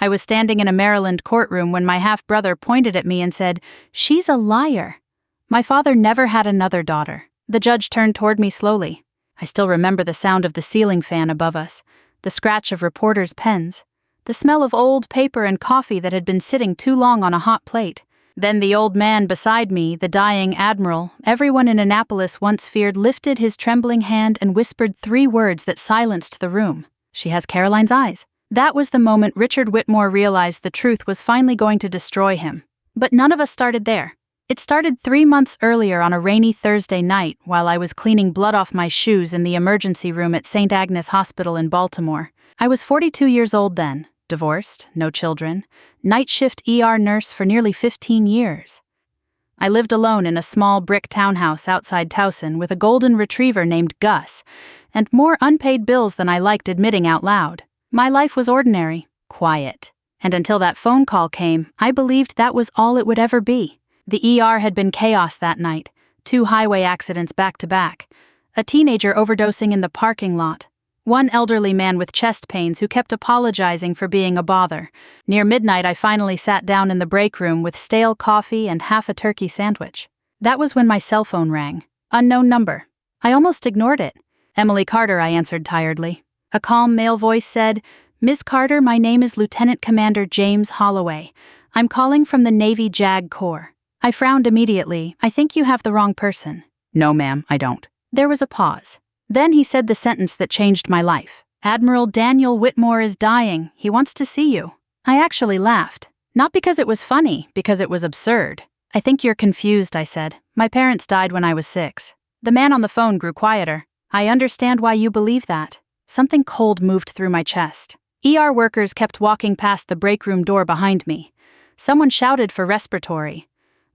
I was standing in a Maryland courtroom when my half-brother pointed at me and said, "She's a liar." My father never had another daughter. The judge turned toward me slowly. I still remember the sound of the ceiling fan above us, the scratch of reporters' pens, the smell of old paper and coffee that had been sitting too long on a hot plate. Then the old man beside me, the dying Admiral, everyone in Annapolis once feared, lifted his trembling hand and whispered 3 words that silenced the room. "She has Caroline's eyes." That was the moment Richard Whitmore realized the truth was finally going to destroy him. But none of us started there. It started 3 months earlier on a rainy Thursday night while I was cleaning blood off my shoes in the emergency room at St. Agnes Hospital in Baltimore. I was 42 years old then, divorced, no children, night shift ER nurse for nearly 15 years. I lived alone in a small brick townhouse outside Towson with a golden retriever named Gus, and more unpaid bills than I liked admitting out loud. My life was ordinary, quiet, and until that phone call came, I believed that was all it would ever be. The ER had been chaos that night, 2 highway accidents back to back, a teenager overdosing in the parking lot, one elderly man with chest pains who kept apologizing for being a bother. Near midnight, I finally sat down in the break room with stale coffee and half a turkey sandwich. That was when my cell phone rang. Unknown number. I almost ignored it. "Emily Carter," I answered tiredly. A calm male voice said, "Ms. Carter, my name is Lieutenant Commander James Holloway. I'm calling from the Navy JAG Corps." I frowned immediately. "I think you have the wrong person." "No, ma'am, I don't." There was a pause. Then he said the sentence that changed my life. "Admiral Daniel Whitmore is dying. He wants to see you." I actually laughed. Not because it was funny, because it was absurd. "I think you're confused," I said. "My parents died when I was 6. The man on the phone grew quieter. "I understand why you believe that." Something cold moved through my chest. ER workers kept walking past the break room door behind me. Someone shouted for respiratory.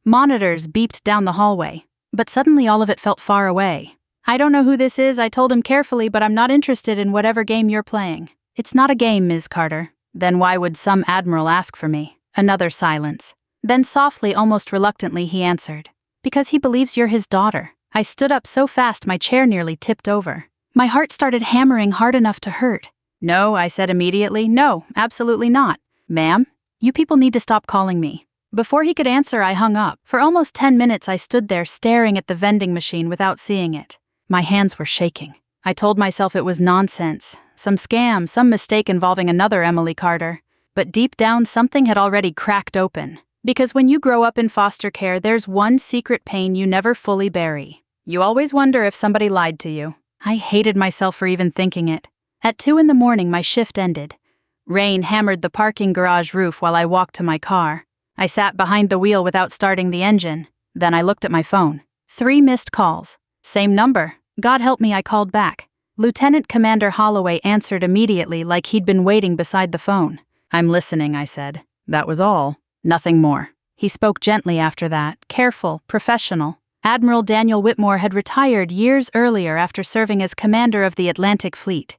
Monitors beeped down the hallway. But suddenly all of it felt far away. "I don't know who this is," I told him carefully, "but I'm not interested in whatever game you're playing." "It's not a game, Ms. Carter." "Then why would some admiral ask for me?" Another silence. Then softly, almost reluctantly, he answered, "Because he believes you're his daughter." I stood up so fast my chair nearly tipped over. My heart started hammering hard enough to hurt. "No," I said immediately. "No, absolutely not." "Ma'am, you people need to stop calling me." Before he could answer, I hung up. For almost 10 minutes I stood there staring at the vending machine without seeing it. My hands were shaking. I told myself it was nonsense, some scam, some mistake involving another Emily Carter. But deep down something had already cracked open. Because when you grow up in foster care, there's one secret pain you never fully bury. You always wonder if somebody lied to you. I hated myself for even thinking it. At 2 in the morning my shift ended. Rain hammered the parking garage roof while I walked to my car. I sat behind the wheel without starting the engine. Then I looked at my phone. 3 missed calls. Same number. God help me, I called back. Lieutenant Commander Holloway answered immediately like he'd been waiting beside the phone. "I'm listening," I said. That was all. Nothing more. He spoke gently after that, careful, professional. Admiral Daniel Whitmore had retired years earlier after serving as commander of the Atlantic Fleet.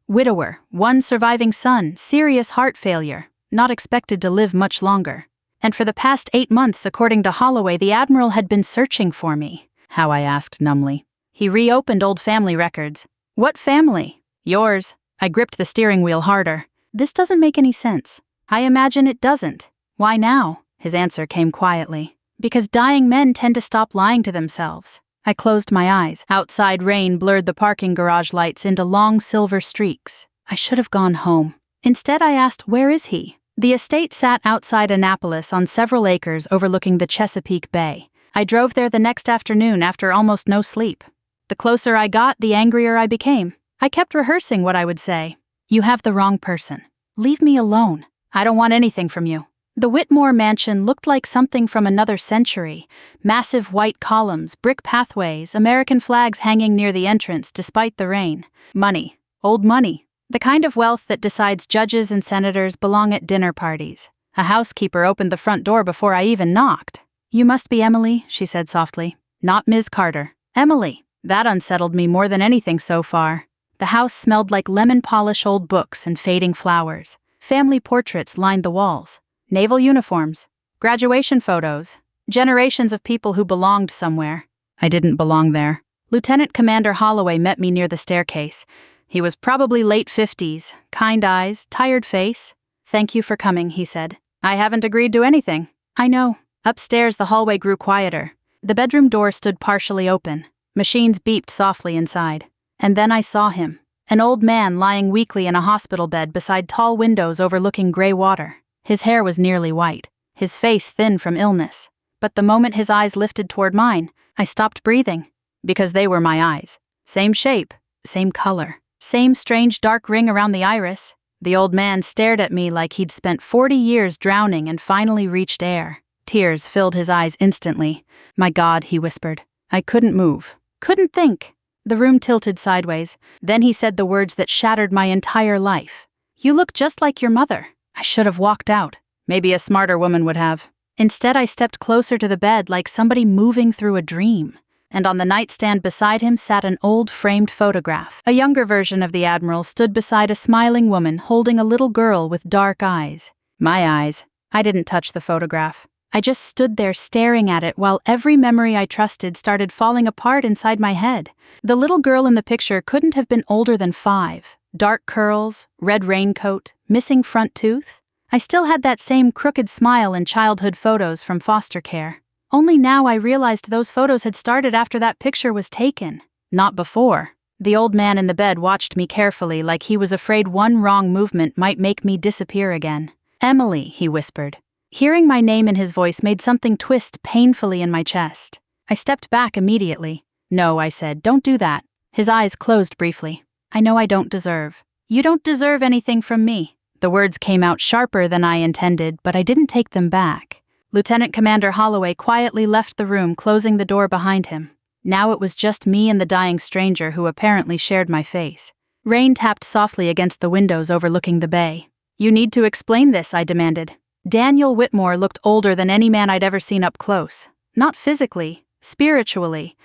Widower, 1 surviving son, serious heart failure, not expected to live much longer. And for the past 8 months, according to Holloway, the Admiral had been searching for me. How, I asked numbly. He reopened old family records. "What family?" "Yours." I gripped the steering wheel harder. "This doesn't make any sense." "I imagine it doesn't." "Why now?" His answer came quietly. "Because dying men tend to stop lying to themselves." I closed my eyes. Outside rain blurred the parking garage lights into long silver streaks. I should have gone home. Instead I asked, "Where is he?" The estate sat outside Annapolis on several acres overlooking the Chesapeake Bay. I drove there the next afternoon after almost no sleep. The closer I got, the angrier I became. I kept rehearsing what I would say. "You have the wrong person. Leave me alone. I don't want anything from you." The Whitmore mansion looked like something from another century. Massive white columns, brick pathways, American flags hanging near the entrance despite the rain. Money. Old money. The kind of wealth that decides judges and senators belong at dinner parties. A housekeeper opened the front door before I even knocked. "You must be Emily," she said softly. "Not Ms. Carter. Emily." That unsettled me more than anything so far. The house smelled like lemon polish, old books, and fading flowers. Family portraits lined the walls. Naval uniforms. Graduation photos. Generations of people who belonged somewhere. I didn't belong there. Lieutenant Commander Holloway met me near the staircase. He was probably late 50s, kind eyes, tired face. "Thank you for coming," he said. "I haven't agreed to anything." "I know." Upstairs, the hallway grew quieter. The bedroom door stood partially open. Machines beeped softly inside. And then I saw him. An old man lying weakly in a hospital bed beside tall windows overlooking gray water. His hair was nearly white, his face thin from illness. But the moment his eyes lifted toward mine, I stopped breathing. Because they were my eyes. Same shape, same color, same strange dark ring around the iris. The old man stared at me like he'd spent 40 years drowning and finally reached air. Tears filled his eyes instantly. "My God," he whispered. I couldn't move. Couldn't think. The room tilted sideways. Then he said the words that shattered my entire life. "You look just like your mother." I should have walked out. Maybe a smarter woman would have. Instead, I stepped closer to the bed like somebody moving through a dream. And on the nightstand beside him sat an old framed photograph. A younger version of the Admiral stood beside a smiling woman holding a little girl with dark eyes. My eyes. I didn't touch the photograph. I just stood there staring at it while every memory I trusted started falling apart inside my head. The little girl in the picture couldn't have been older than 5. Dark curls, red raincoat, missing front tooth. I still had that same crooked smile in childhood photos from foster care. Only now I realized those photos had started after that picture was taken, not before. The old man in the bed watched me carefully like he was afraid one wrong movement might make me disappear again. "Emily," he whispered. Hearing my name in his voice made something twist painfully in my chest. I stepped back immediately. "No," I said, "don't do that." His eyes closed briefly. "I know I don't deserve. You don't deserve anything from me." The words came out sharper than I intended, but I didn't take them back. Lieutenant Commander Holloway quietly left the room, closing the door behind him. Now it was just me and the dying stranger who apparently shared my face. Rain tapped softly against the windows overlooking the bay. "You need to explain this," I demanded. Daniel Whitmore looked older than any man I'd ever seen up close. Not physically, spiritually.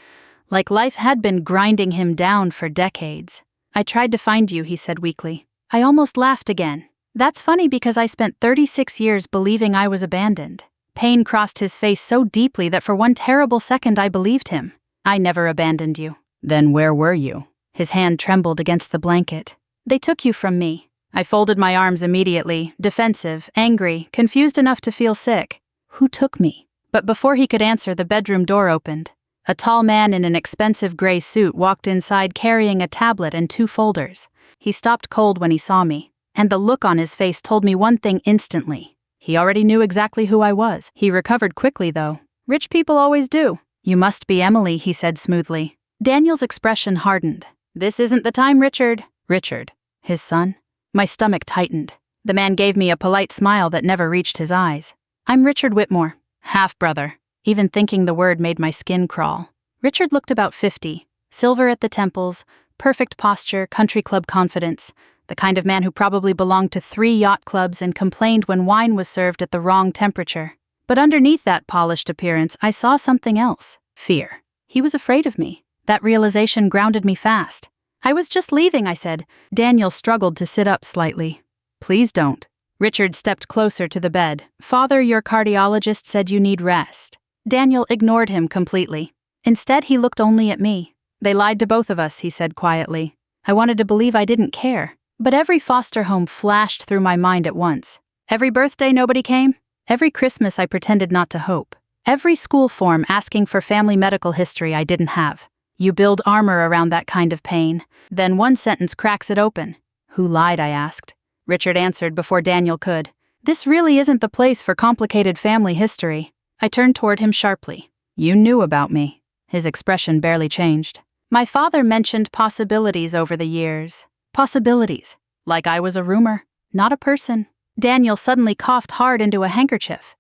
Like life had been grinding him down for decades. "I tried to find you," he said weakly. I almost laughed again. That's funny because I spent 36 years believing I was abandoned. Pain crossed his face so deeply that for one terrible second I believed him. "I never abandoned you." "Then where were you?" His hand trembled against the blanket. "They took you from me." I folded my arms immediately, defensive, angry, confused enough to feel sick. "Who took me?" But before he could answer, the bedroom door opened. A tall man in an expensive gray suit walked inside carrying a tablet and 2 folders. He stopped cold when he saw me, and the look on his face told me one thing instantly. He already knew exactly who I was. He recovered quickly, though. Rich people always do. "You must be Emily," he said smoothly. Daniel's expression hardened. "This isn't the time, Richard." "Richard? His son?" My stomach tightened. The man gave me a polite smile that never reached his eyes. "I'm Richard Whitmore, half-brother." Even thinking the word made my skin crawl. Richard looked about 50, silver at the temples, perfect posture, country club confidence, the kind of man who probably belonged to 3 yacht clubs and complained when wine was served at the wrong temperature. But underneath that polished appearance, I saw something else. Fear. He was afraid of me. That realization grounded me fast. "I was just leaving," I said. Daniel struggled to sit up slightly. "Please don't." Richard stepped closer to the bed. "Father, your cardiologist said you need rest." Daniel ignored him completely. Instead, he looked only at me. "They lied to both of us," he said quietly. I wanted to believe I didn't care. But every foster home flashed through my mind at once. Every birthday nobody came. Every Christmas I pretended not to hope. Every school form asking for family medical history I didn't have. You build armor around that kind of pain. Then one sentence cracks it open. "Who lied?" I asked. Richard answered before Daniel could. "This really isn't the place for complicated family history." I turned toward him sharply. "You knew about me." His expression barely changed. "My father mentioned possibilities over the years." Possibilities. Like I was a rumor, not a person. Daniel suddenly coughed hard into a handkerchief.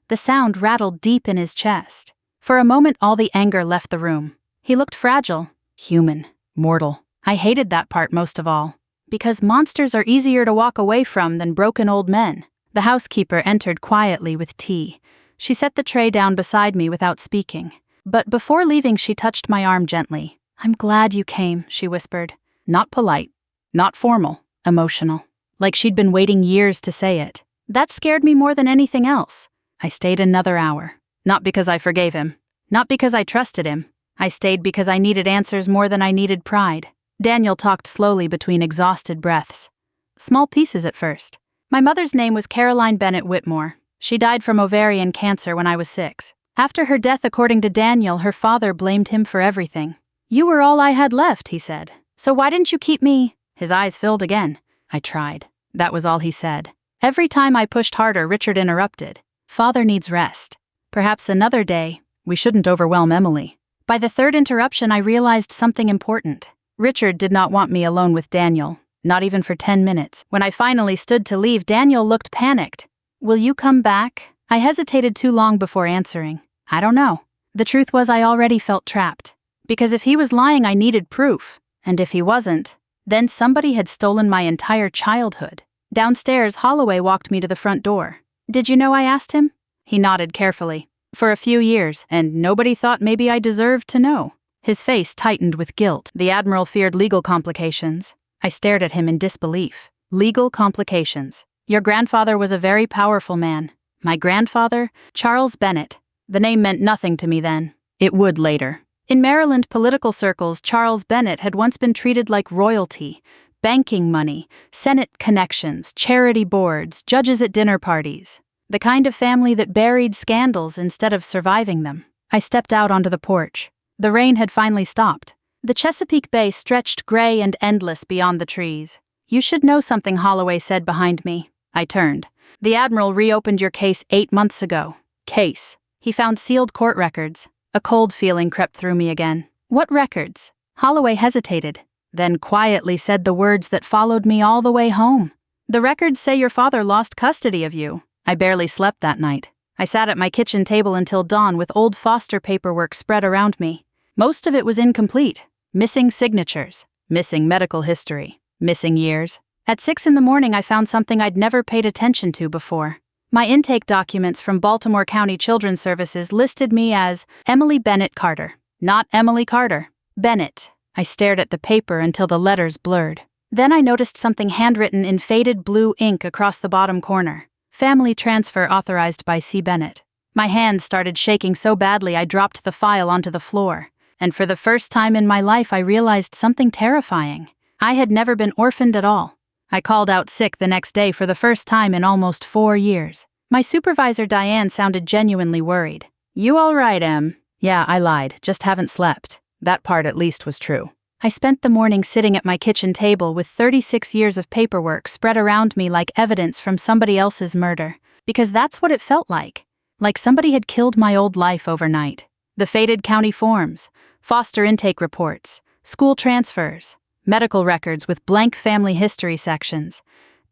The sound rattled deep in his chest. For a moment all the anger left the room. He looked fragile, human, mortal. I hated that part most of all. Because monsters are easier to walk away from than broken old men. The housekeeper entered quietly with tea. She set the tray down beside me without speaking. But before leaving she touched my arm gently. "I'm glad you came," she whispered. Not polite, not formal, emotional. Like she'd been waiting years to say it. That scared me more than anything else. I stayed another hour. Not because I forgave him. Not because I trusted him. I stayed because I needed answers more than I needed pride. Daniel talked slowly between exhausted breaths. Small pieces at first. My mother's name was Caroline Bennett Whitmore. She died from ovarian cancer when I was 6. After her death, according to Daniel, her father blamed him for everything. "You were all I had left," he said. "So why didn't you keep me?" His eyes filled again. "I tried." That was all he said. Every time I pushed harder, Richard interrupted. "Father needs rest. Perhaps another day. We shouldn't overwhelm Emily." By the third interruption, I realized something important. Richard did not want me alone with Daniel, not even for 10 minutes. When I finally stood to leave, Daniel looked panicked. "Will you come back?" I hesitated too long before answering. "I don't know." The truth was, I already felt trapped. Because if he was lying, I needed proof. And if he wasn't, then somebody had stolen my entire childhood. Downstairs, Holloway walked me to the front door. "Did you know?" I asked him. He nodded carefully. "For a few years, and nobody thought maybe I deserved to know." His face tightened with guilt. The Admiral feared legal complications. I stared at him in disbelief. Legal complications. Your grandfather was a very powerful man. My grandfather? Charles Bennett. The name meant nothing to me then. It would later. In Maryland political circles, Charles Bennett had once been treated like royalty. Banking money, Senate connections, charity boards, judges at dinner parties. The kind of family that buried scandals instead of surviving them. I stepped out onto the porch. The rain had finally stopped. The Chesapeake Bay stretched gray and endless beyond the trees. "You should know something," Holloway said behind me. I turned. "The Admiral reopened your case 8 months ago." Case. He found sealed court records. A cold feeling crept through me again. "What records?" Holloway hesitated, then quietly said the words that followed me all the way home. "The records say your father lost custody of you." I barely slept that night. I sat at my kitchen table until dawn with old foster paperwork spread around me. Most of it was incomplete. Missing signatures, missing medical history, missing years. At 6 in the morning, I found something I'd never paid attention to before. My intake documents from Baltimore County Children's Services listed me as Emily Bennett Carter. Not Emily Carter. Bennett. I stared at the paper until the letters blurred. Then I noticed something handwritten in faded blue ink across the bottom corner. Family transfer authorized by C. Bennett. My hands started shaking so badly I dropped the file onto the floor. And for the first time in my life, I realized something terrifying. I had never been orphaned at all. I called out sick the next day for the first time in almost 4 years. My supervisor, Diane, sounded genuinely worried. "You all right, Em?" "Yeah, I lied, just haven't slept." That part at least was true. I spent the morning sitting at my kitchen table with 36 years of paperwork spread around me like evidence from somebody else's murder. Because that's what it felt like. Like somebody had killed my old life overnight. The faded county forms, foster intake reports, school transfers, medical records with blank family history sections.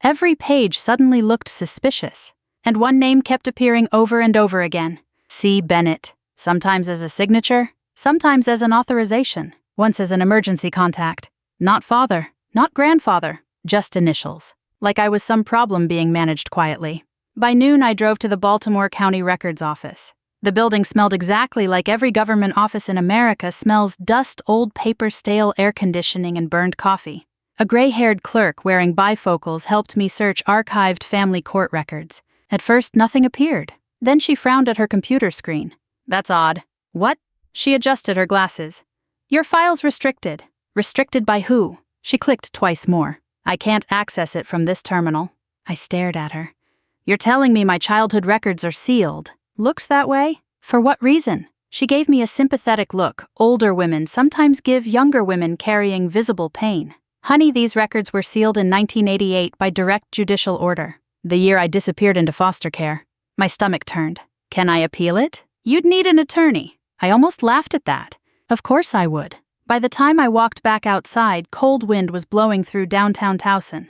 Every page suddenly looked suspicious. And one name kept appearing over and over again. C. Bennett. Sometimes as a signature, sometimes as an authorization, once as an emergency contact. Not father, not grandfather, just initials. Like I was some problem being managed quietly. By noon, I drove to the Baltimore County Records Office. The building smelled exactly like every government office in America smells: dust, old paper, stale air conditioning, and burned coffee. A gray-haired clerk wearing bifocals helped me search archived family court records. At first, nothing appeared. Then she frowned at her computer screen. "That's odd." "What?" She adjusted her glasses. "Your file's restricted." "Restricted by who?" She clicked twice more. "I can't access it from this terminal." I stared at her. "You're telling me my childhood records are sealed?" "Looks that way." "For what reason?" She gave me a sympathetic look. "Older women sometimes give younger women carrying visible pain." "Honey, these records were sealed in 1988 by direct judicial order. The year I disappeared into foster care." My stomach turned. "Can I appeal it?" "You'd need an attorney." I almost laughed at that. Of course I would. By the time I walked back outside, cold wind was blowing through downtown Towson.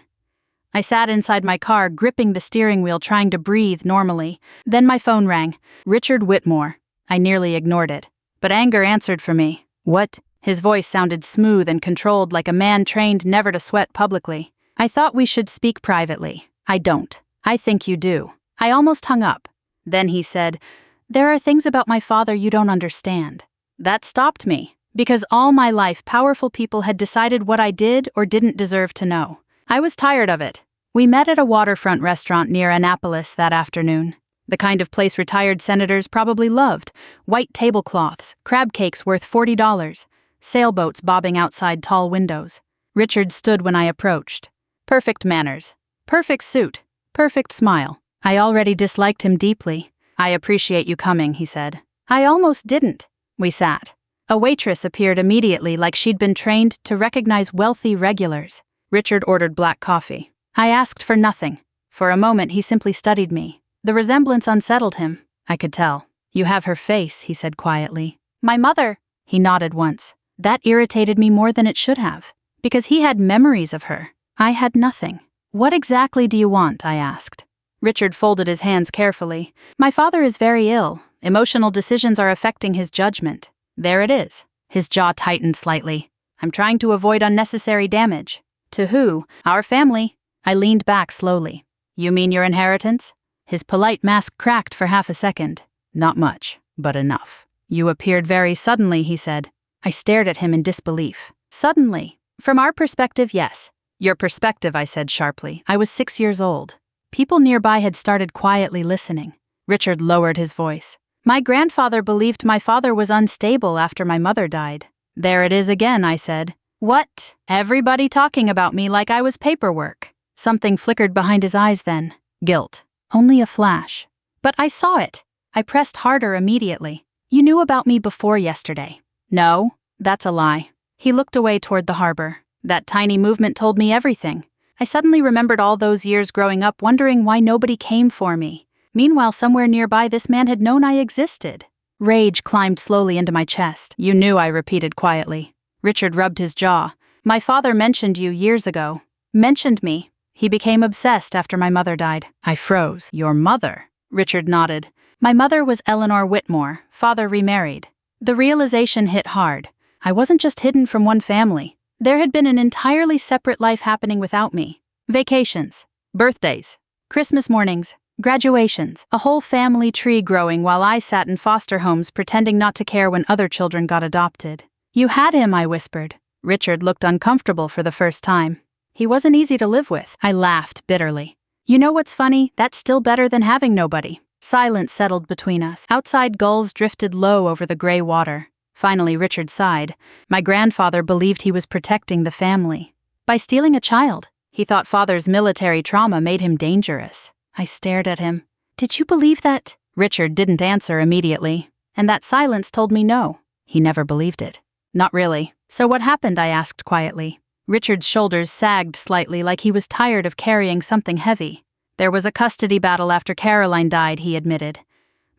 I sat inside my car, gripping the steering wheel, trying to breathe normally. Then my phone rang. Richard Whitmore. I nearly ignored it. But anger answered for me. "What?" His voice sounded smooth and controlled, like a man trained never to sweat publicly. "I thought we should speak privately." "I don't." "I think you do." I almost hung up. Then he said, "There are things about my father you don't understand." That stopped me, because all my life powerful people had decided what I did or didn't deserve to know. I was tired of it. We met at a waterfront restaurant near Annapolis that afternoon. The kind of place retired senators probably loved. White tablecloths, crab cakes worth $40, sailboats bobbing outside tall windows. Richard stood when I approached. Perfect manners. Perfect suit. Perfect smile. I already disliked him deeply. I appreciate you coming, he said. I almost didn't. We sat. A waitress appeared immediately like she'd been trained to recognize wealthy regulars. Richard ordered black coffee. I asked for nothing. For a moment he simply studied me. The resemblance unsettled him, I could tell. You have her face, he said quietly. My mother. He nodded once. That irritated me more than it should have. Because he had memories of her. I had nothing. What exactly do you want? I asked. Richard folded his hands carefully. My father is very ill. Emotional decisions are affecting his judgment. There it is. His jaw tightened slightly. I'm trying to avoid unnecessary damage. To who? Our family. I leaned back slowly. You mean your inheritance? His polite mask cracked for half a second. Not much, but enough. You appeared very suddenly, he said. I stared at him in disbelief. Suddenly. From our perspective, yes. Your perspective, I said sharply. I was 6 years old. People nearby had started quietly listening. Richard lowered his voice. My grandfather believed my father was unstable after my mother died. There it is again, I said. What? Everybody talking about me like I was paperwork. Something flickered behind his eyes then. Guilt. Only a flash. But I saw it. I pressed harder immediately. You knew about me before yesterday. No, that's a lie. He looked away toward the harbor. That tiny movement told me everything. I suddenly remembered all those years growing up wondering why nobody came for me. Meanwhile, somewhere nearby this man had known I existed. Rage climbed slowly into my chest. You knew, I repeated quietly. Richard rubbed his jaw. My father mentioned you years ago. Mentioned me. He became obsessed after my mother died. I froze. Your mother? Richard nodded. My mother was Eleanor Whitmore. Father remarried. The realization hit hard. I wasn't just hidden from one family. There had been an entirely separate life happening without me. Vacations, birthdays, Christmas mornings, graduations, a whole family tree growing while I sat in foster homes pretending not to care when other children got adopted. You had him, I whispered. Richard looked uncomfortable for the first time. He wasn't easy to live with. I laughed bitterly. You know what's funny? That's still better than having nobody. Silence settled between us. Outside gulls drifted low over the gray water. Finally, Richard sighed. My grandfather believed he was protecting the family. By stealing a child, he thought father's military trauma made him dangerous. I stared at him. Did you believe that? Richard didn't answer immediately, and that silence told me no. He never believed it. Not really. So what happened? I asked quietly. Richard's shoulders sagged slightly like he was tired of carrying something heavy. There was a custody battle after Caroline died, he admitted.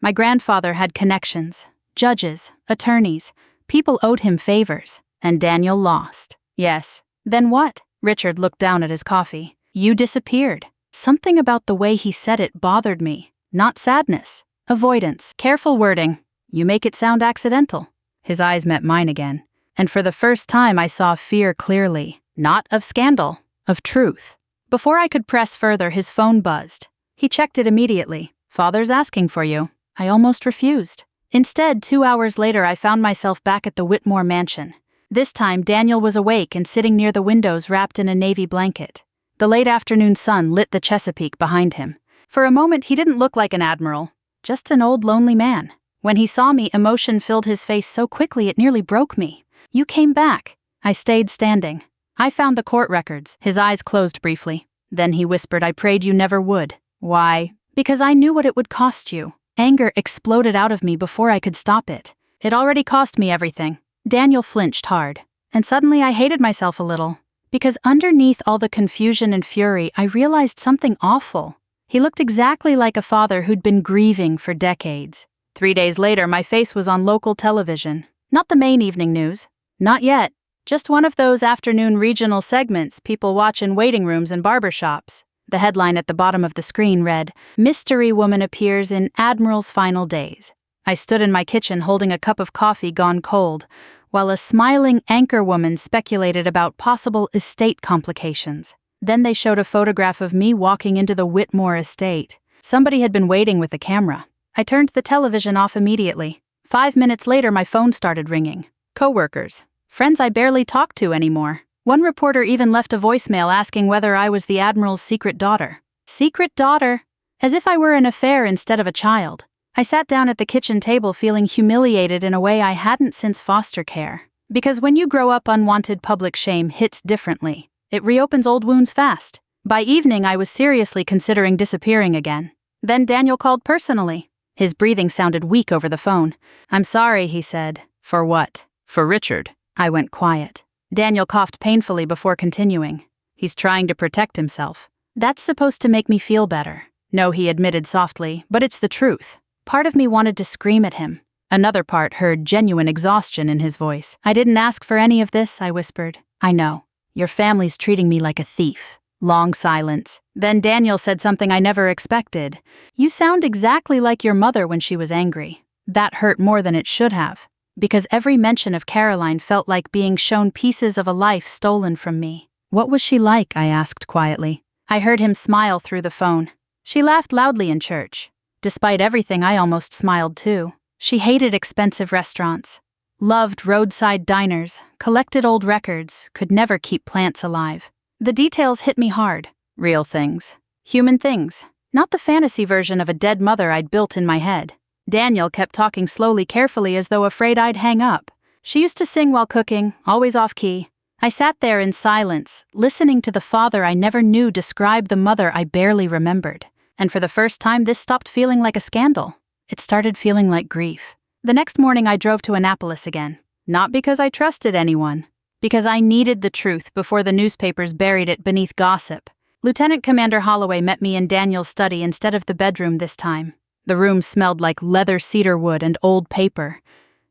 My grandfather had connections. Judges, attorneys, people owed him favors, and Daniel lost. Yes. Then what? Richard looked down at his coffee. You disappeared. Something about the way he said it bothered me. Not sadness. Avoidance. Careful wording. You make it sound accidental. His eyes met mine again. And for the first time I saw fear clearly. Not of scandal. Of truth. Before I could press further, his phone buzzed. He checked it immediately. Father's asking for you. I almost refused. Instead, 2 hours later I found myself back at the Whitmore mansion. This time Daniel was awake and sitting near the windows wrapped in a navy blanket. The late afternoon sun lit the Chesapeake behind him. For a moment he didn't look like an admiral, just an old lonely man. When he saw me, emotion filled his face so quickly it nearly broke me. You came back. I stayed standing. I found the court records. His eyes closed briefly. Then he whispered, I prayed you never would. Why? Because I knew what it would cost you. Anger exploded out of me before I could stop it. It already cost me everything. Daniel flinched hard. And suddenly I hated myself a little. Because underneath all the confusion and fury, I realized something awful. He looked exactly like a father who'd been grieving for decades. 3 days later, my face was on local television. Not the main evening news. Not yet. Just one of those afternoon regional segments people watch in waiting rooms and barbershops. The headline at the bottom of the screen read, Mystery Woman Appears in Admiral's Final Days. I stood in my kitchen holding a cup of coffee gone cold, while a smiling anchor woman speculated about possible estate complications. Then they showed a photograph of me walking into the Whitmore estate. Somebody had been waiting with the camera. I turned the television off immediately. 5 minutes later, my phone started ringing. Coworkers. Friends I barely talked to anymore. One reporter even left a voicemail asking whether I was the Admiral's secret daughter. Secret daughter? As if I were an affair instead of a child. I sat down at the kitchen table feeling humiliated in a way I hadn't since foster care. Because when you grow up, unwanted public shame hits differently. It reopens old wounds fast. By evening, I was seriously considering disappearing again. Then Daniel called personally. His breathing sounded weak over the phone. "I'm sorry," he said. "For what?" "For Richard." I went quiet. Daniel coughed painfully before continuing. "He's trying to protect himself." "That's supposed to make me feel better." "No," he admitted softly, "but it's the truth." Part of me wanted to scream at him. Another part heard genuine exhaustion in his voice. "I didn't ask for any of this," I whispered. "I know. Your family's treating me like a thief." Long silence. Then Daniel said something I never expected. "You sound exactly like your mother when she was angry." That hurt more than it should have, because every mention of Caroline felt like being shown pieces of a life stolen from me. "What was she like?" I asked quietly. I heard him smile through the phone. "She laughed loudly in church. Despite everything, I almost smiled too. She hated expensive restaurants, loved roadside diners, collected old records, could never keep plants alive." The details hit me hard. Real things. Human things. Not the fantasy version of a dead mother I'd built in my head. Daniel kept talking slowly, carefully, as though afraid I'd hang up. "She used to sing while cooking, always off-key." I sat there in silence, listening to the father I never knew describe the mother I barely remembered. And for the first time, this stopped feeling like a scandal. It started feeling like grief. The next morning, I drove to Annapolis again. Not because I trusted anyone, because I needed the truth before the newspapers buried it beneath gossip. Lieutenant Commander Holloway met me in Daniel's study instead of the bedroom this time. The room smelled like leather, cedar wood, and old paper.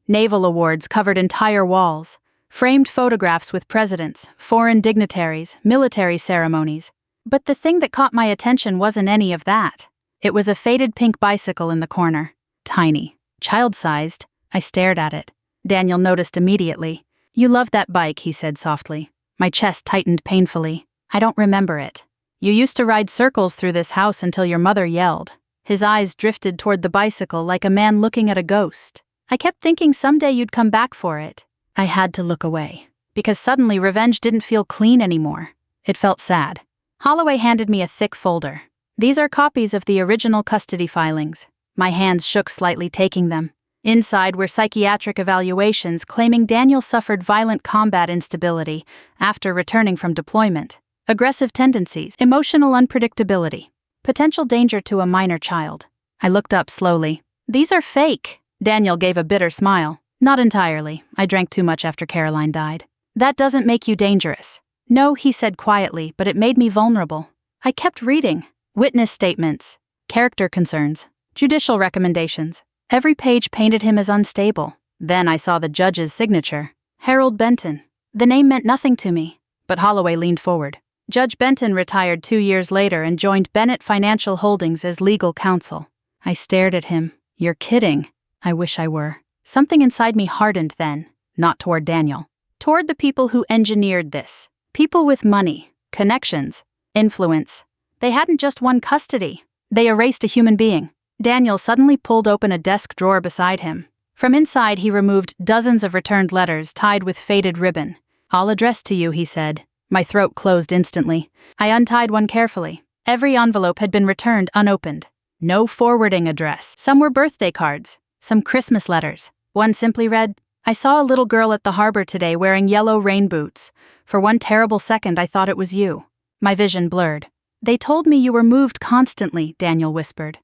Naval awards covered entire walls. Framed photographs with presidents, foreign dignitaries, military ceremonies. But the thing that caught my attention wasn't any of that. It was a faded pink bicycle in the corner. Tiny. Child-sized. I stared at it. Daniel noticed immediately. "You love that bike," he said softly. My chest tightened painfully. "I don't remember it." "You used to ride circles through this house until your mother yelled." His eyes drifted toward the bicycle like a man looking at a ghost. "I kept thinking someday you'd come back for it." I had to look away, because suddenly revenge didn't feel clean anymore. It felt sad. Holloway handed me a thick folder. "These are copies of the original custody filings." My hands shook slightly taking them. Inside were psychiatric evaluations claiming Daniel suffered violent combat instability after returning from deployment, aggressive tendencies, emotional unpredictability, potential danger to a minor child. I looked up slowly. "These are fake." Daniel gave a bitter smile. "Not entirely. I drank too much after Caroline died." "That doesn't make you dangerous." "No," he said quietly, "but it made me vulnerable." I kept reading. Witness statements, character concerns, judicial recommendations. Every page painted him as unstable. Then I saw the judge's signature. Harold Benton. The name meant nothing to me. But Holloway leaned forward. Judge Benton retired 2 years later and joined Bennett Financial Holdings as legal counsel. I stared at him. "You're kidding." I wish I were. Something inside me hardened then, not toward Daniel. Toward the people who engineered this. People with money, connections, influence. They hadn't just won custody. They erased a human being. Daniel suddenly pulled open a desk drawer beside him. From inside, he removed dozens of returned letters tied with faded ribbon. "All addressed to you," he said. My throat closed instantly. I untied one carefully. Every envelope had been returned unopened. No forwarding address. Some were birthday cards, some Christmas letters. One simply read, "I saw a little girl at the harbor today wearing yellow rain boots. For one terrible second I thought it was you." My vision blurred. "They told me you were moved constantly," Daniel whispered.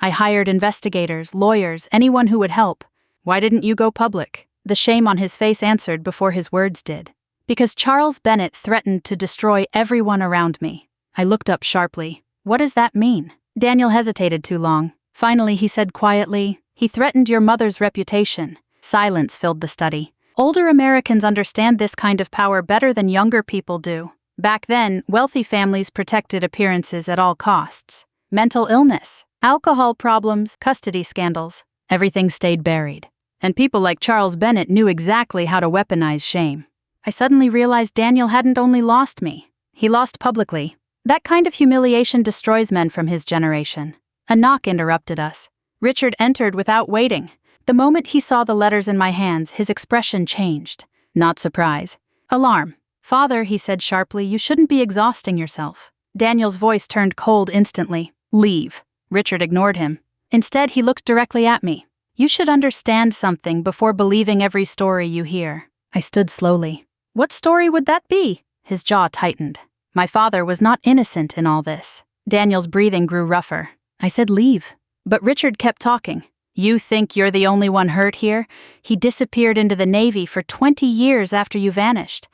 "I hired investigators, lawyers, anyone who would help." "Why didn't you go public?" The shame on his face answered before his words did. "Because Charles Bennett threatened to destroy everyone around me." I looked up sharply. "What does that mean?" Daniel hesitated too long. Finally he said quietly, "He threatened your mother's reputation." Silence filled the study. Older Americans understand this kind of power better than younger people do. Back then, wealthy families protected appearances at all costs. Mental illness, alcohol problems, custody scandals, everything stayed buried. And people like Charles Bennett knew exactly how to weaponize shame. I suddenly realized Daniel hadn't only lost me. He lost publicly. That kind of humiliation destroys men from his generation. A knock interrupted us. Richard entered without waiting. The moment he saw the letters in my hands, his expression changed. Not surprise. Alarm. "Father," he said sharply, "you shouldn't be exhausting yourself." Daniel's voice turned cold instantly. "Leave." Richard ignored him. Instead, he looked directly at me. "You should understand something before believing every story you hear." I stood slowly. "What story would that be?" His jaw tightened. My father was not innocent in all this. Daniel's breathing grew rougher. I said leave. But Richard kept talking. You think you're the only one hurt here? He disappeared into the Navy for 20 years after you vanished.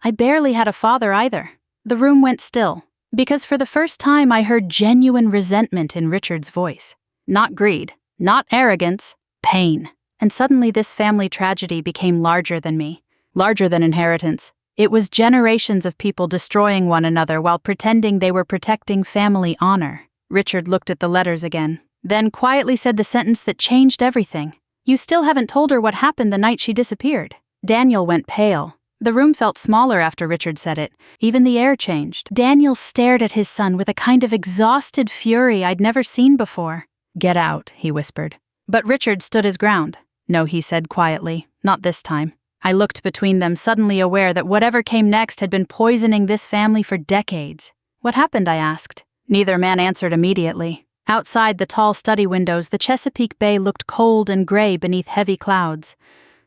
I barely had a father either. The room went still, because for the first time I heard genuine resentment in Richard's voice. Not greed, not arrogance, pain. And suddenly this family tragedy became larger than me, larger than inheritance. It was generations of people destroying one another while pretending they were protecting family honor. Richard looked at the letters again, then quietly said the sentence that changed everything. You still haven't told her what happened the night she disappeared. Daniel went pale. The room felt smaller after Richard said it. Even the air changed. Daniel stared at his son with a kind of exhausted fury I'd never seen before. Get out, he whispered. But Richard stood his ground. No, he said quietly, not this time. I looked between them, suddenly aware that whatever came next had been poisoning this family for decades. What happened, I asked. Neither man answered immediately. Outside the tall study windows, the Chesapeake Bay looked cold and gray beneath heavy clouds.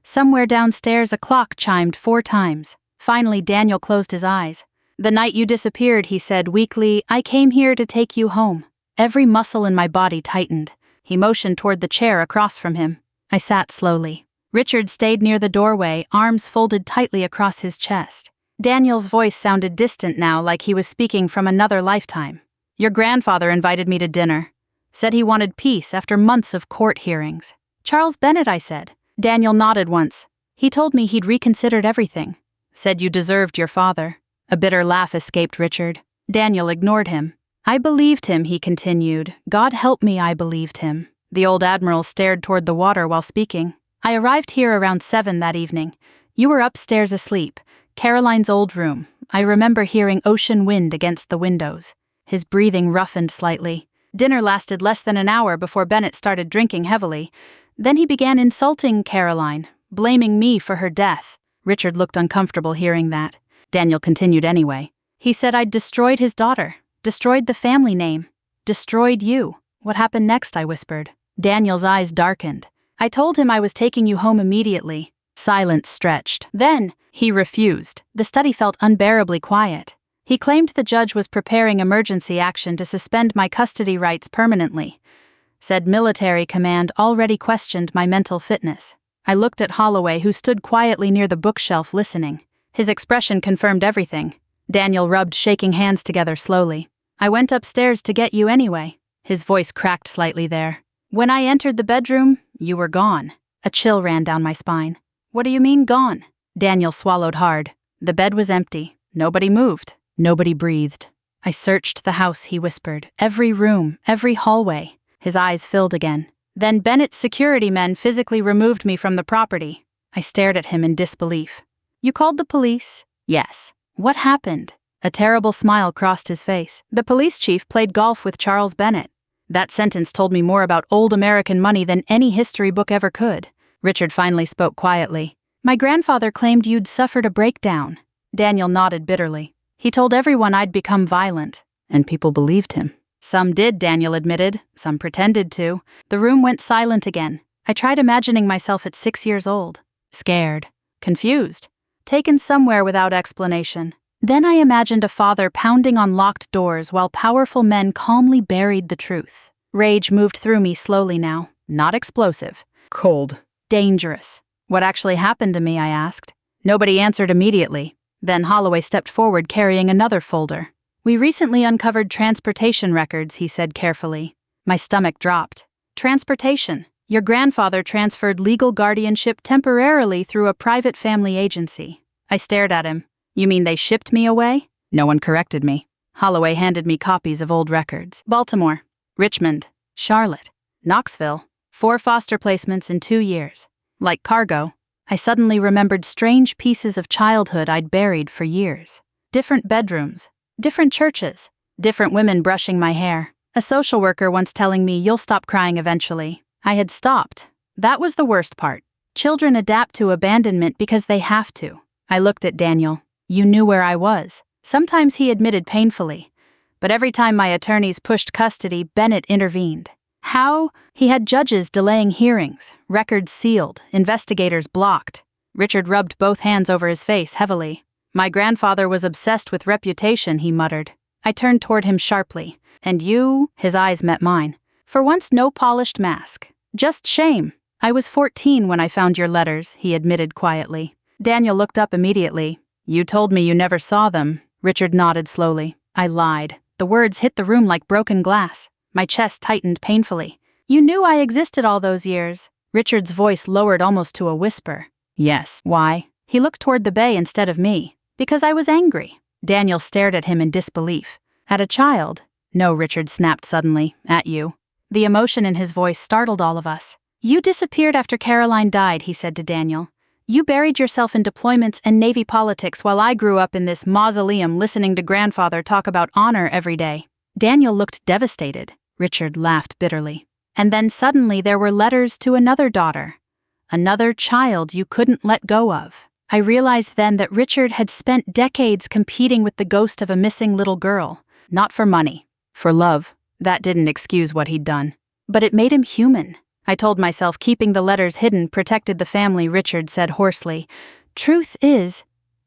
Somewhere downstairs, a clock chimed 4 times. Finally, Daniel closed his eyes. The night you disappeared, he said weakly, I came here to take you home. Every muscle in my body tightened. He motioned toward the chair across from him. I sat slowly. Richard stayed near the doorway, arms folded tightly across his chest. Daniel's voice sounded distant now, like he was speaking from another lifetime. Your grandfather invited me to dinner. Said he wanted peace after months of court hearings. Charles Bennett, I said. Daniel nodded once. He told me he'd reconsidered everything. Said you deserved your father. A bitter laugh escaped Richard. Daniel ignored him. I believed him, he continued. God help me, I believed him. The old Admiral stared toward the water while speaking. I arrived here around 7 that evening. You were upstairs asleep. Caroline's old room. I remember hearing ocean wind against the windows. His breathing roughened slightly. Dinner lasted less than an hour before Bennett started drinking heavily. Then he began insulting Caroline, blaming me for her death. Richard looked uncomfortable hearing that. Daniel continued anyway. He said I'd destroyed his daughter, destroyed the family name, destroyed you. What happened next, I whispered. Daniel's eyes darkened. I told him I was taking you home immediately. Silence stretched. Then, he refused. The study felt unbearably quiet. He claimed the judge was preparing emergency action to suspend my custody rights permanently. Said military command already questioned my mental fitness. I looked at Holloway, who stood quietly near the bookshelf listening. His expression confirmed everything. Daniel rubbed shaking hands together slowly. I went upstairs to get you anyway. His voice cracked slightly there. When I entered the bedroom, you were gone. A chill ran down my spine. What do you mean, gone? Daniel swallowed hard. The bed was empty. Nobody moved. Nobody breathed. I searched the house, he whispered. Every room, every hallway. His eyes filled again. Then Bennett's security men physically removed me from the property. I stared at him in disbelief. You called the police? Yes. What happened? A terrible smile crossed his face. The police chief played golf with Charles Bennett. That sentence told me more about old American money than any history book ever could. Richard finally spoke quietly. My grandfather claimed you'd suffered a breakdown. Daniel nodded bitterly. He told everyone I'd become violent, and people believed him. Some did, Daniel admitted. Some pretended to. The room went silent again. I tried imagining myself at 6 years old. Scared. Confused. Taken somewhere without explanation. Then I imagined a father pounding on locked doors while powerful men calmly buried the truth. Rage moved through me slowly now. Not explosive. Cold. Dangerous. What actually happened to me, I asked. Nobody answered immediately. Then Holloway stepped forward carrying another folder. We recently uncovered transportation records, he said carefully. My stomach dropped. Transportation. Your grandfather transferred legal guardianship temporarily through a private family agency. I stared at him. You mean they shipped me away? No one corrected me. Holloway handed me copies of old records. Baltimore, Richmond, Charlotte, Knoxville. 4 foster placements in 2 years. Like cargo. I suddenly remembered strange pieces of childhood I'd buried for years. Different bedrooms, different churches, different women brushing my hair. A social worker once telling me you'll stop crying eventually. I had stopped. That was the worst part. Children adapt to abandonment because they have to. I looked at Daniel. You knew where I was. Sometimes he admitted painfully. But every time my attorneys pushed custody, Bennett intervened. How? He had judges delaying hearings, records sealed, investigators blocked. Richard rubbed both hands over his face heavily. My grandfather was obsessed with reputation, he muttered. I turned toward him sharply. And you? His eyes met mine. For once, no polished mask. Just shame. I was 14 when I found your letters, he admitted quietly. Daniel looked up immediately. You told me you never saw them. Richard nodded slowly. I lied. The words hit the room like broken glass. My chest tightened painfully. You knew I existed all those years. Richard's voice lowered almost to a whisper. Yes. Why? He looked toward the bay instead of me. Because I was angry. Daniel stared at him in disbelief. At a child? No, Richard snapped suddenly. At you. The emotion in his voice startled all of us. You disappeared after Caroline died, he said to Daniel. You buried yourself in deployments and Navy politics while I grew up in this mausoleum listening to grandfather talk about honor every day. Daniel looked devastated. Richard laughed bitterly. And then suddenly there were letters to another daughter. Another child you couldn't let go of. I realized then that Richard had spent decades competing with the ghost of a missing little girl. Not for money. For love. That didn't excuse what he'd done. But it made him human. I told myself keeping the letters hidden protected the family, Richard said hoarsely. Truth is,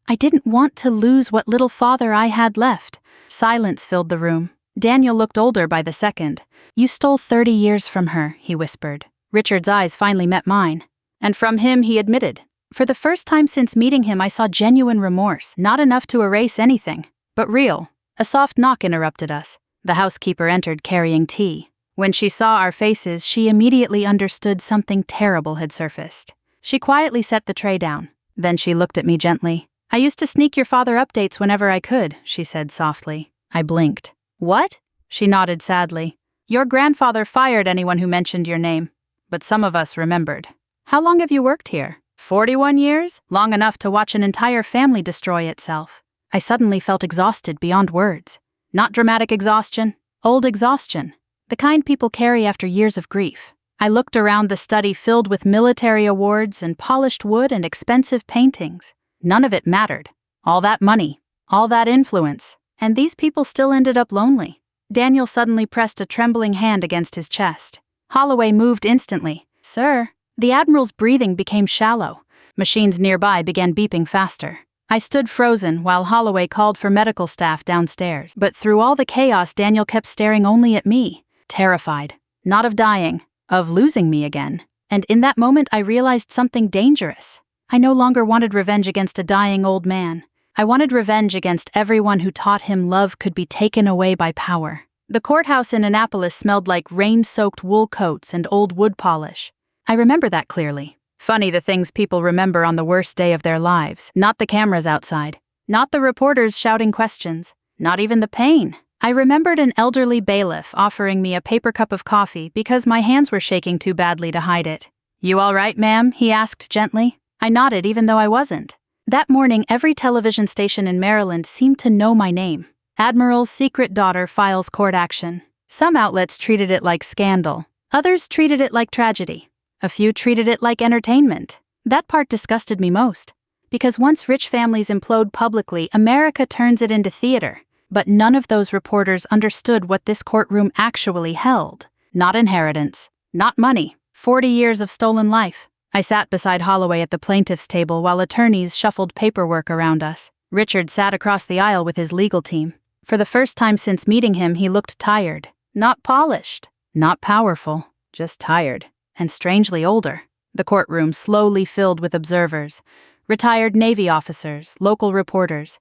I didn't want to lose what little father I had left. Silence filled the room. Daniel looked older by the second. You stole 30 years from her, he whispered. Richard's eyes finally met mine. And from him he admitted. For the first time since meeting him I saw genuine remorse, not enough to erase anything, but real. A soft knock interrupted us. The housekeeper entered carrying tea. When she saw our faces, she immediately understood something terrible had surfaced. She quietly set the tray down. Then she looked at me gently. I used to sneak your father updates whenever I could, she said softly. I blinked. What? She nodded sadly. Your grandfather fired anyone who mentioned your name. But some of us remembered. How long have you worked here? 41 years? Long enough to watch an entire family destroy itself. I suddenly felt exhausted beyond words. Not dramatic exhaustion, old exhaustion. The kind people carry after years of grief. I looked around the study filled with military awards and polished wood and expensive paintings. None of it mattered. All that money, all that influence, and these people still ended up lonely. Daniel suddenly pressed a trembling hand against his chest. Holloway moved instantly. Sir. The Admiral's breathing became shallow. Machines nearby began beeping faster. I stood frozen while Holloway called for medical staff downstairs. But through all the chaos, Daniel kept staring only at me. Terrified. Not of dying, of losing me again. And in that moment I realized something dangerous. I no longer wanted revenge against a dying old man. I wanted revenge against everyone who taught him love could be taken away by power. The courthouse in Annapolis smelled like rain-soaked wool coats and old wood polish. I remember that clearly. Funny the things people remember on the worst day of their lives. Not the cameras outside. Not the reporters shouting questions. Not even the pain. I remembered an elderly bailiff offering me a paper cup of coffee because my hands were shaking too badly to hide it. You all right, ma'am? He asked gently. I nodded even though I wasn't. That morning, every television station in Maryland seemed to know my name. Admiral's secret daughter files court action. Some outlets treated it like scandal. Others treated it like tragedy. A few treated it like entertainment. That part disgusted me most. Because once rich families implode publicly, America turns it into theater. But none of those reporters understood what this courtroom actually held. Not inheritance. Not money. 40 years of stolen life. I sat beside Holloway at the plaintiff's table while attorneys shuffled paperwork around us. Richard sat across the aisle with his legal team. For the first time since meeting him, he looked tired. Not polished. Not powerful. Just tired. And strangely older. The courtroom slowly filled with observers. Retired Navy officers, local reporters.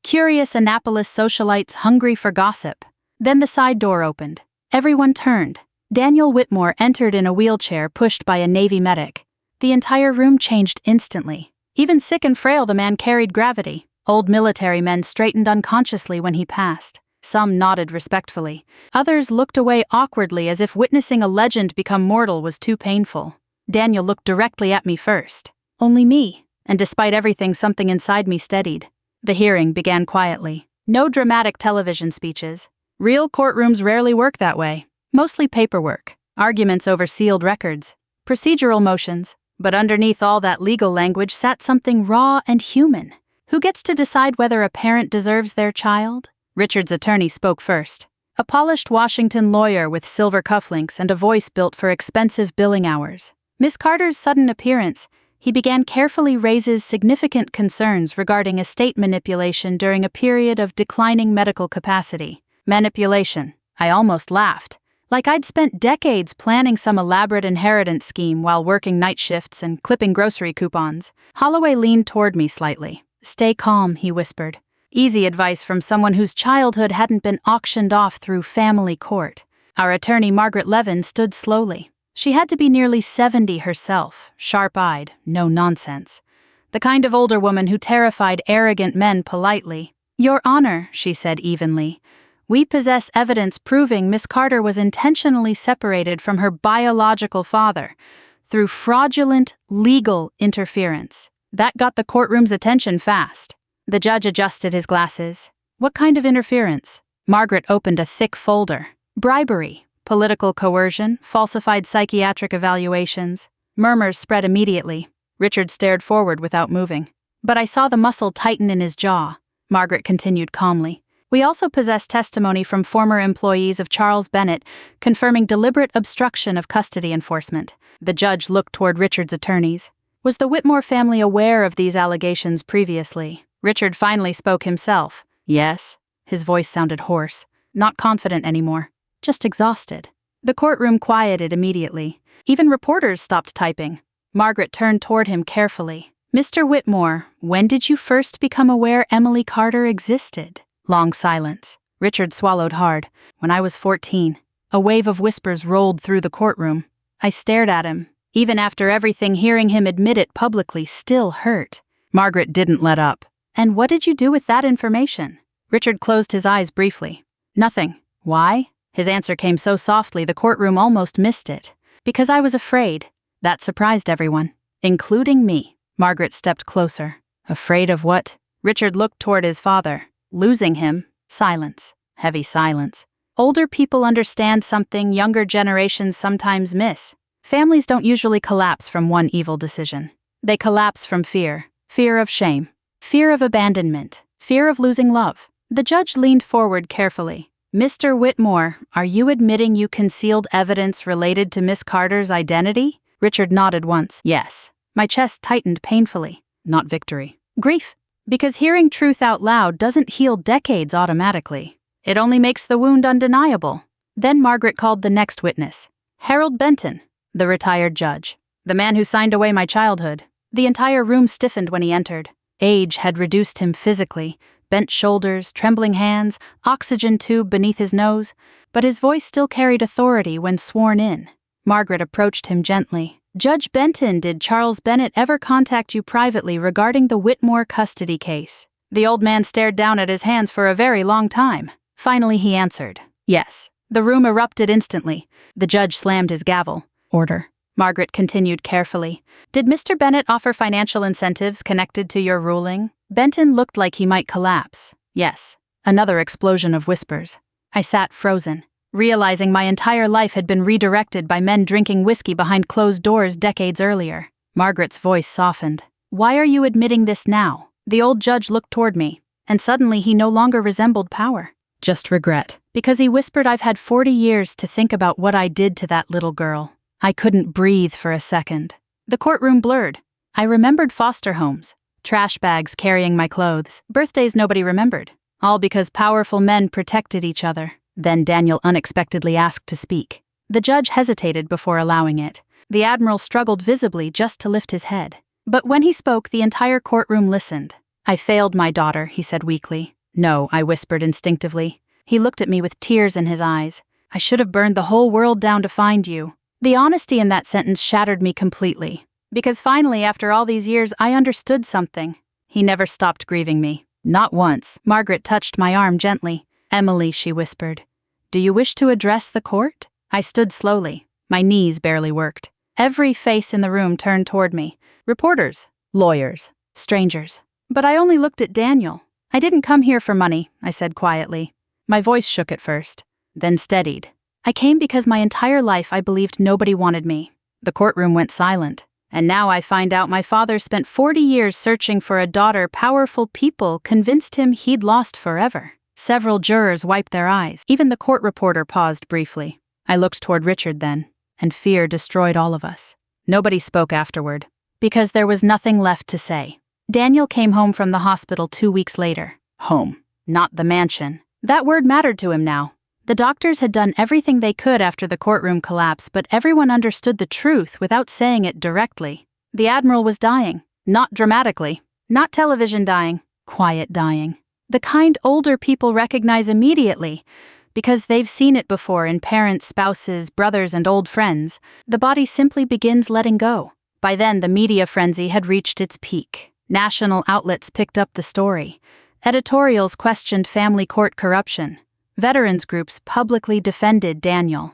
Curious Annapolis socialites hungry for gossip. Then the side door opened. Everyone turned. Daniel Whitmore entered in a wheelchair pushed by a Navy medic. The entire room changed instantly. Even sick and frail, the man carried gravity. Old military men straightened unconsciously when he passed. Some nodded respectfully. Others looked away awkwardly as if witnessing a legend become mortal was too painful. Daniel looked directly at me first. Only me. And despite everything, something inside me steadied. The hearing began quietly. No dramatic television speeches. Real courtrooms rarely work that way. Mostly paperwork. Arguments over sealed records. Procedural motions. But underneath all that legal language sat something raw and human. Who gets to decide whether a parent deserves their child? Richard's attorney spoke first. A polished Washington lawyer with silver cufflinks and a voice built for expensive billing hours. Miss Carter's sudden appearance, he began carefully raises significant concerns regarding estate manipulation during a period of declining medical capacity. Manipulation. I almost laughed. Like I'd spent decades planning some elaborate inheritance scheme while working night shifts and clipping grocery coupons. Holloway leaned toward me slightly. "Stay calm," he whispered. Easy advice from someone whose childhood hadn't been auctioned off through family court. Our attorney, Margaret Levin, stood slowly. She had to be nearly 70 herself, sharp-eyed, no nonsense. The kind of older woman who terrified arrogant men politely. "Your Honor," she said evenly, "we possess evidence proving Miss Carter was intentionally separated from her biological father through fraudulent legal interference." That got the courtroom's attention fast. The judge adjusted his glasses. "What kind of interference?" Margaret opened a thick folder. "Bribery, political coercion, falsified psychiatric evaluations." Murmurs spread immediately. Richard stared forward without moving. "But I saw the muscle tighten in his jaw," Margaret continued calmly. "We also possess testimony from former employees of Charles Bennett confirming deliberate obstruction of custody enforcement." The judge looked toward Richard's attorneys. Was the Whitmore family aware of these allegations previously? Richard finally spoke himself. "Yes." His voice sounded hoarse. Not confident anymore. Just exhausted. The courtroom quieted immediately. Even reporters stopped typing. Margaret turned toward him carefully. "Mr. Whitmore, when did you first become aware Emily Carter existed?" Long silence. Richard swallowed hard. "When I was 14. A wave of whispers rolled through the courtroom. I stared at him. Even after everything, hearing him admit it publicly still hurt. Margaret didn't let up. "And what did you do with that information?" Richard closed his eyes briefly. "Nothing." "Why?" His answer came so softly the courtroom almost missed it. "Because I was afraid." That surprised everyone, including me. Margaret stepped closer. "Afraid of what?" Richard looked toward his father. "Losing him." Silence. Heavy silence. Older people understand something younger generations sometimes miss. Families don't usually collapse from one evil decision. They collapse from fear. Fear of shame. Fear of abandonment. Fear of losing love. The judge leaned forward carefully. "Mr. Whitmore, are you admitting you concealed evidence related to Miss Carter's identity?" Richard nodded once. "Yes." My chest tightened painfully. Not victory. Grief. Because hearing truth out loud doesn't heal decades automatically. It only makes the wound undeniable. Then Margaret called the next witness. Harold Benton, the retired judge. The man who signed away my childhood. The entire room stiffened when he entered. Age had reduced him physically. Bent shoulders, trembling hands, oxygen tube beneath his nose. But his voice still carried authority when sworn in. Margaret approached him gently. "Judge Benton, did Charles Bennett ever contact you privately regarding the Whitmore custody case?" The old man stared down at his hands for a very long time. Finally he answered, "Yes." The room erupted instantly. The judge slammed his gavel. "Order." Margaret continued carefully. "Did Mr. Bennett offer financial incentives connected to your ruling?" Benton looked like he might collapse. "Yes." Another explosion of whispers. I sat frozen, realizing my entire life had been redirected by men drinking whiskey behind closed doors decades earlier. Margaret's voice softened. "Why are you admitting this now?" The old judge looked toward me, and suddenly he no longer resembled power. Just regret. Because he whispered, "I've had 40 years to think about what I did to that little girl." I couldn't breathe for a second. The courtroom blurred. I remembered foster homes, trash bags carrying my clothes, birthdays nobody remembered, all because powerful men protected each other. Then Daniel unexpectedly asked to speak. The judge hesitated before allowing it. The Admiral struggled visibly just to lift his head. But when he spoke, the entire courtroom listened. "I failed my daughter," he said weakly. "No," I whispered instinctively. He looked at me with tears in his eyes. "I should have burned the whole world down to find you." The honesty in that sentence shattered me completely. Because finally, after all these years, I understood something. He never stopped grieving me. Not once. Margaret touched my arm gently. "Emily," she whispered, "do you wish to address the court?" I stood slowly. My knees barely worked. Every face in the room turned toward me. Reporters, lawyers, strangers. But I only looked at Daniel. "I didn't come here for money," I said quietly. My voice shook at first, then steadied. "I came because my entire life I believed nobody wanted me." The courtroom went silent. "And now I find out my father spent 40 years searching for a daughter powerful people convinced him he'd lost forever." Several jurors wiped their eyes. Even the court reporter paused briefly. I looked toward Richard then, and fear destroyed all of us. Nobody spoke afterward. because there was nothing left to say. Daniel came home from the hospital 2 weeks later. Home, not the mansion. That word mattered to him now. The doctors had done everything they could after the courtroom collapse, but everyone understood the truth without saying it directly. The Admiral was dying. Not dramatically. Not television dying. Quiet dying. The kind older people recognize immediately, because they've seen it before in parents, spouses, brothers, and old friends. The body simply begins letting go. By then, the media frenzy had reached its peak. National outlets picked up the story. Editorials questioned family court corruption. Veterans groups publicly defended Daniel.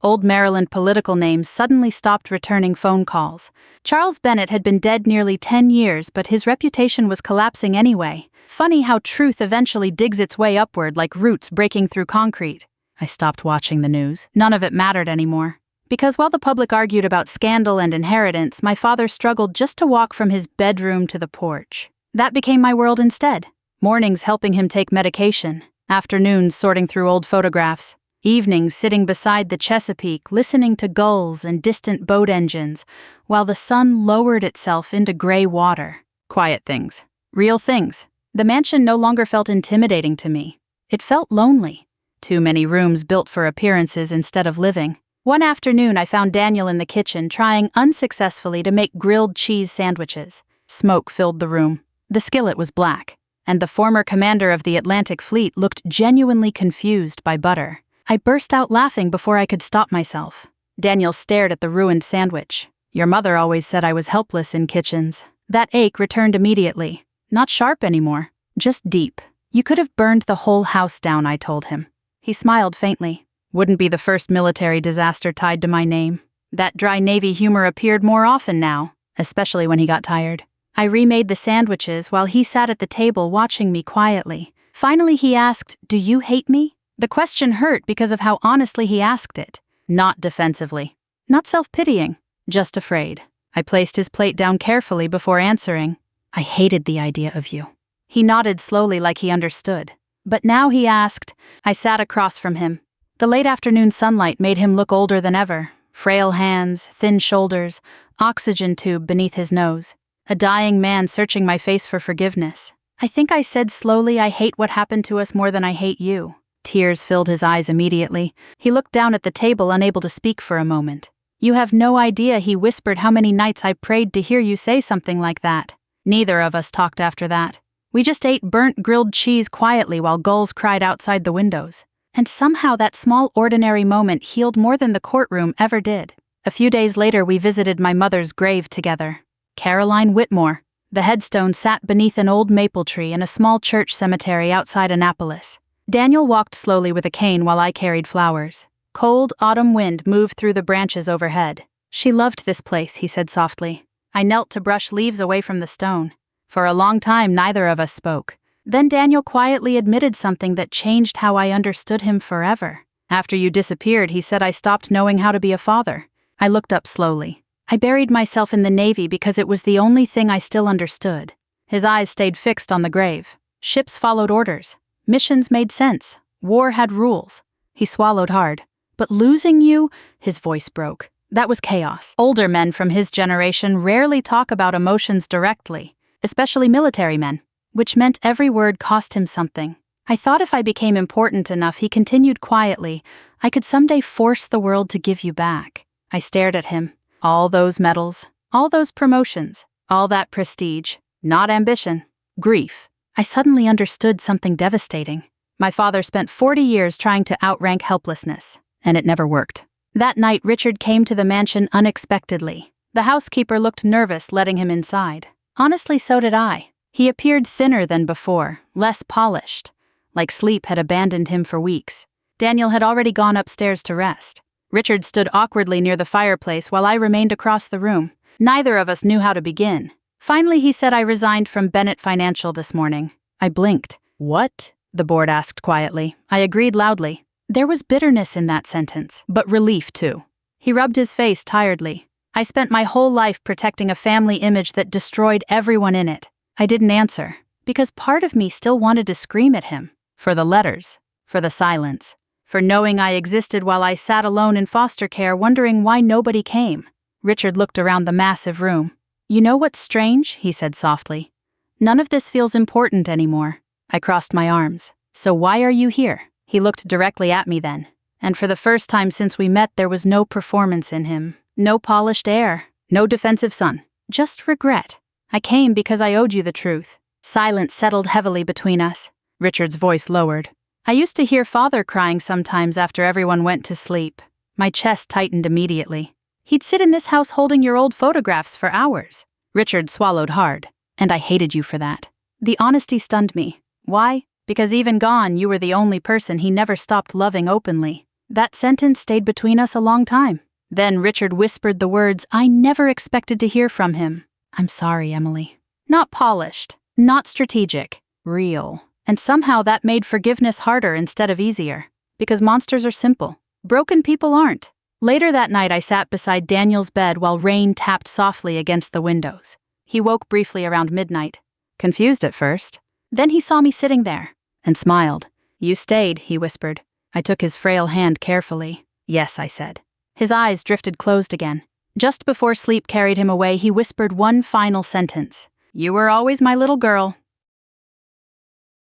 Old Maryland political names suddenly stopped returning phone calls. Charles Bennett had been dead nearly 10 years, but his reputation was collapsing anyway. Funny how truth eventually digs its way upward like roots breaking through concrete. I stopped watching the news. None of it mattered anymore. Because while the public argued about scandal and inheritance, my father struggled just to walk from his bedroom to the porch. That became my world instead. Mornings helping him take medication. Afternoons sorting through old photographs. Evenings sitting beside the Chesapeake listening to gulls and distant boat engines while the sun lowered itself into gray water. Quiet things. Real things. The mansion no longer felt intimidating to me. It felt lonely. Too many rooms built for appearances instead of living. One afternoon I found Daniel in the kitchen trying unsuccessfully to make grilled cheese sandwiches. Smoke filled the room. The skillet was black, and the former commander of the Atlantic Fleet looked genuinely confused by butter. I burst out laughing before I could stop myself. Daniel stared at the ruined sandwich. Your mother always said I was helpless in kitchens. That ache returned immediately. Not sharp anymore, just deep. You could have burned the whole house down, I told him. He smiled faintly. Wouldn't be the first military disaster tied to my name. That dry Navy humor appeared more often now, especially when he got tired. I remade the sandwiches while he sat at the table watching me quietly. Finally he asked, "Do you hate me?" The question hurt because of how honestly he asked it. Not defensively. Not self-pitying. Just afraid. I placed his plate down carefully before answering. I hated the idea of you. He nodded slowly like he understood. But now he asked. I sat across from him. The late afternoon sunlight made him look older than ever. Frail hands, thin shoulders, oxygen tube beneath his nose. A dying man searching my face for forgiveness. I think I said slowly, I hate what happened to us more than I hate you. Tears filled his eyes immediately. He looked down at the table, unable to speak for a moment. You have no idea, he whispered, how many nights I prayed to hear you say something like that. Neither of us talked after that. We just ate burnt grilled cheese quietly while gulls cried outside the windows. And somehow that small ordinary moment healed more than the courtroom ever did. A few days later we visited my mother's grave together. Caroline Whitmore. The headstone sat beneath an old maple tree in a small church cemetery outside Annapolis. Daniel walked slowly with a cane while I carried flowers. Cold autumn wind moved through the branches overhead. She loved this place, he said softly. I knelt to brush leaves away from the stone. For a long time neither of us spoke. Then Daniel quietly admitted something that changed how I understood him forever. After you disappeared, he said, I stopped knowing how to be a father. I looked up slowly. I buried myself in the Navy because it was the only thing I still understood. His eyes stayed fixed on the grave. Ships followed orders. Missions made sense. War had rules. He swallowed hard. But losing you, his voice broke. That was chaos. Older men from his generation rarely talk about emotions directly, especially military men, which meant every word cost him something. I thought if I became important enough, he continued quietly, I could someday force the world to give you back. I stared at him. All those medals, all those promotions, all that prestige, not ambition, grief. I suddenly understood something devastating. My father spent 40 years trying to outrank helplessness, and it never worked. That night Richard came to the mansion unexpectedly. The housekeeper looked nervous letting him inside. Honestly, so did I. He appeared thinner than before, less polished, like sleep had abandoned him for weeks. Daniel had already gone upstairs to rest. Richard stood awkwardly near the fireplace while I remained across the room. Neither of us knew how to begin. Finally, he said, I resigned from Bennett Financial this morning. I blinked. What? The board asked quietly. I agreed loudly. There was bitterness in that sentence, but relief too. He rubbed his face tiredly. I spent my whole life protecting a family image that destroyed everyone in it. I didn't answer, because part of me still wanted to scream at him. For the letters, for the silence, for knowing I existed while I sat alone in foster care wondering why nobody came. Richard looked around the massive room. You know what's strange? He said softly. None of this feels important anymore. I crossed my arms. So why are you here? He looked directly at me then. And for the first time since we met, there was no performance in him. No polished air. No defensive son. Just regret. I came because I owed you the truth. Silence settled heavily between us. Richard's voice lowered. I used to hear Father crying sometimes after everyone went to sleep. My chest tightened immediately. He'd sit in this house holding your old photographs for hours. Richard swallowed hard. And I hated you for that. The honesty stunned me. Why? Because even gone, you were the only person he never stopped loving openly. That sentence stayed between us a long time. Then Richard whispered the words I never expected to hear from him. I'm sorry, Emily. Not polished. Not strategic. Real. And somehow that made forgiveness harder instead of easier. Because monsters are simple. Broken people aren't. Later that night I sat beside Daniel's bed while rain tapped softly against the windows. He woke briefly around midnight. Confused at first. Then he saw me sitting there. And smiled. You stayed, he whispered. I took his frail hand carefully. Yes, I said. His eyes drifted closed again. Just before sleep carried him away, he whispered one final sentence. You were always my little girl.